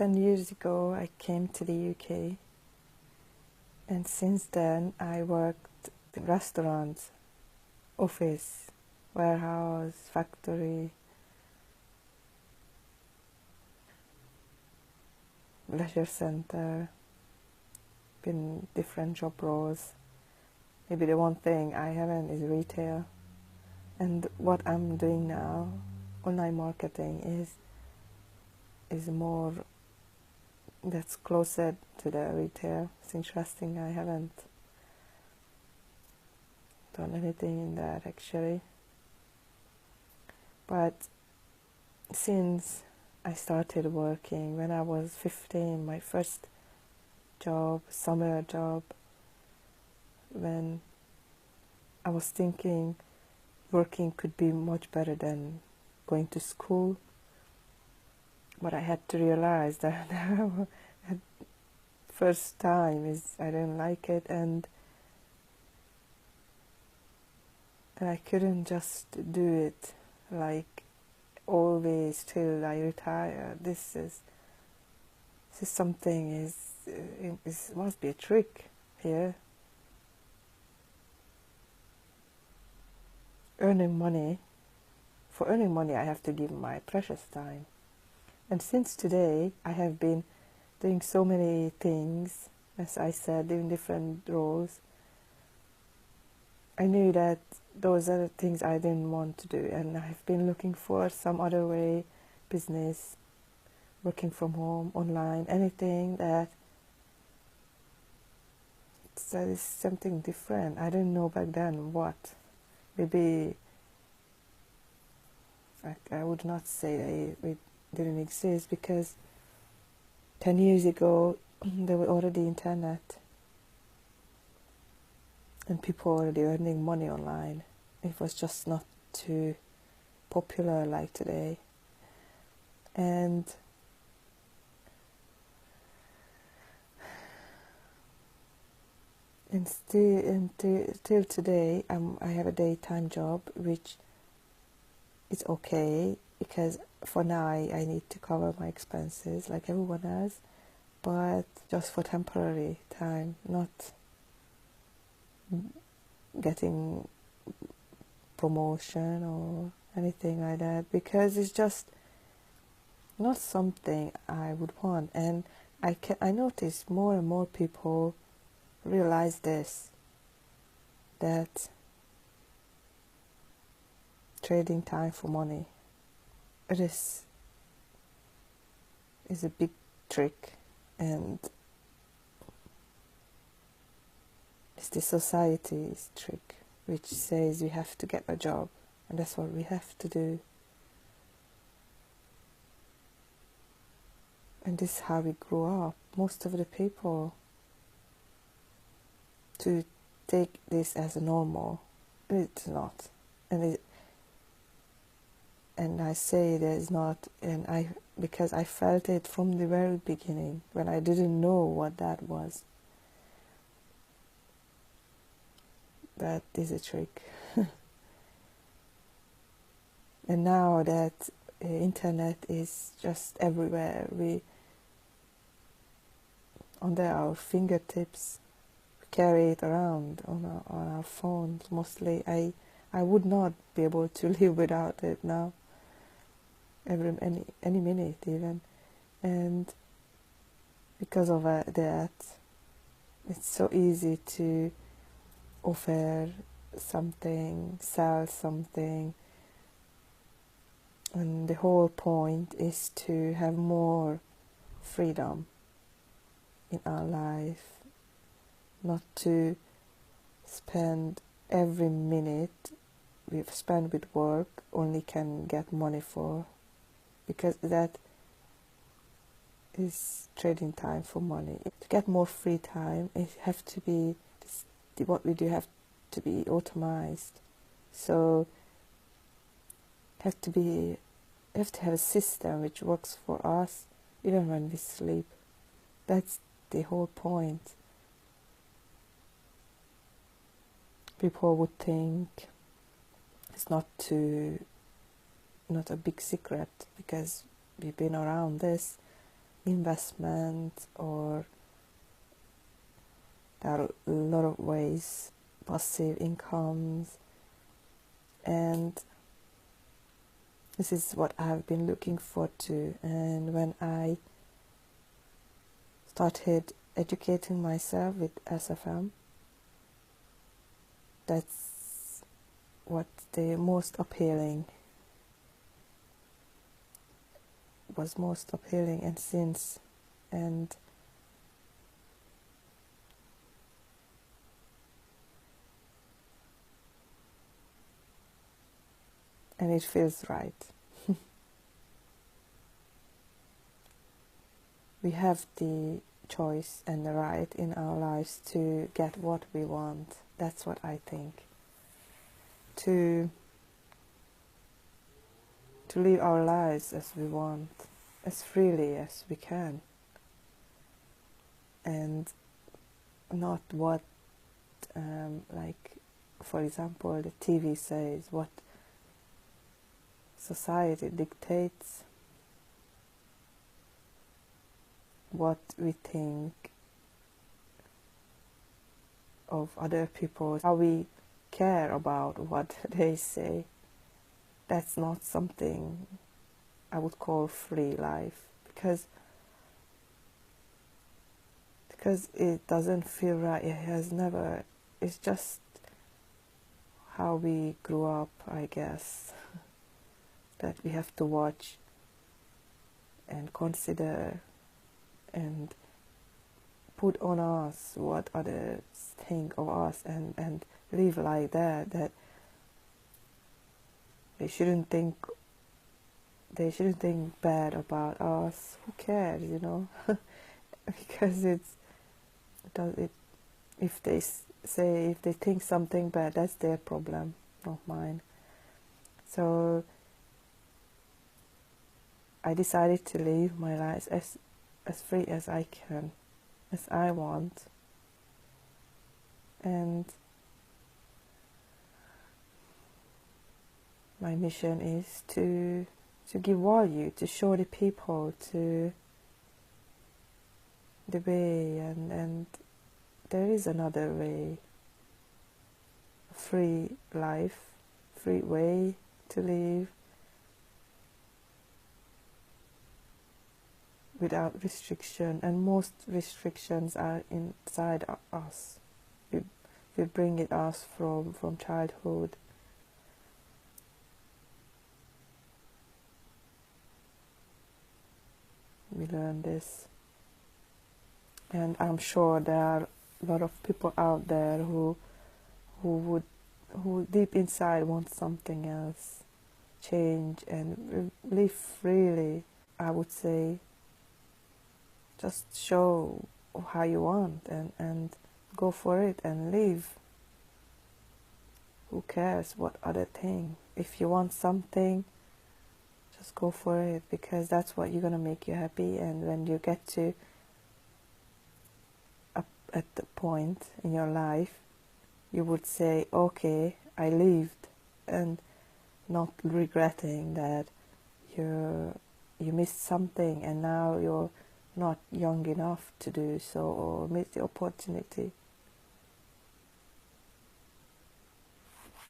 10 years ago I came to the UK, and since then I worked in restaurants, office, warehouse, factory, leisure center, been different job roles. Maybe the one thing I haven't is retail. And what I'm doing now, online marketing, is more that's closer to the retail. It's interesting. I haven't done anything in that actually. But since I started working when I was 15, my first job, summer job, when I was thinking working could be much better than going to school, but I had to realize that first time is I didn't like it, and I couldn't just do it like always till I retire. This is something is must be a trick here. Earning money. For earning money, I have to give my precious time. And since today, I have been doing so many things, as I said, in different roles. I knew that those are the things I didn't want to do, and I've been looking for some other way, business, working from home, online, anything that is something different. I didn't know back then what. Maybe I would not say it didn't exist, because 10 years ago there was already internet and people already earning money online. It was just not too popular like today. And till today, I have a daytime job, which is okay, because for now I need to cover my expenses like everyone else, but just for temporary time, not getting promotion or anything like that, because it's just not something I would want. And I notice more and more people realize this, that trading time for money, it is a big trick, and it's the society's trick, which says we have to get a job, and that's what we have to do. And this is how we grew up. Most of the people to take this as a normal, it's not. And I say that it's not, because I felt it from the very beginning, when I didn't know what that was. That is a trick. And now that internet is just everywhere, we under our fingertips, we carry it around on our phones mostly. I would not be able to live without it now, any minute even. And because of that, it's so easy to offer something, sell something, and the whole point is to have more freedom in our life, not to spend every minute we've spent with work only can get money for, because that is trading time for money. To get more free time, it have to be what we do have to be automized. So have to have a system which works for us even when we sleep. That's the whole point. People would think it's not a big secret, because we've been around this. investment, or there are a lot of ways, passive incomes, and this is what I've been looking for too. And when I started educating myself with SFM, that's what the most appealing was most appealing and since and it feels right. We have the choice and the right in our lives to get what we want. That's what I think. To live our lives as we want, as freely as we can, and not what, like, for example, the TV says, what society dictates, what we think of other people, how we care about what they say. That's not something I would call free life, because it doesn't feel right. It has never, it's just how we grew up, I guess, that we have to watch and consider and put on us what others think of us, and live like that they shouldn't think bad about us. Who cares, you know? Because if they say, if they think something bad, that's their problem, not mine. So I decided to live my life as free as I can, as I want, and my mission is to give value, to show the people to the way, and there is another way, a free life, free way to live without restriction, and most restrictions are inside us. We bring it us from childhood. We learn this, and I'm sure there are a lot of people out there who deep inside want something else, change and live freely. I would say just show how you want, and go for it and live. Who cares what other thing? If you want something, just go for it, because that's what you're gonna make you happy. And when you get to up at the point in your life, you would say, okay, I lived, and not regretting that you missed something and now you're not young enough to do so, or miss the opportunity.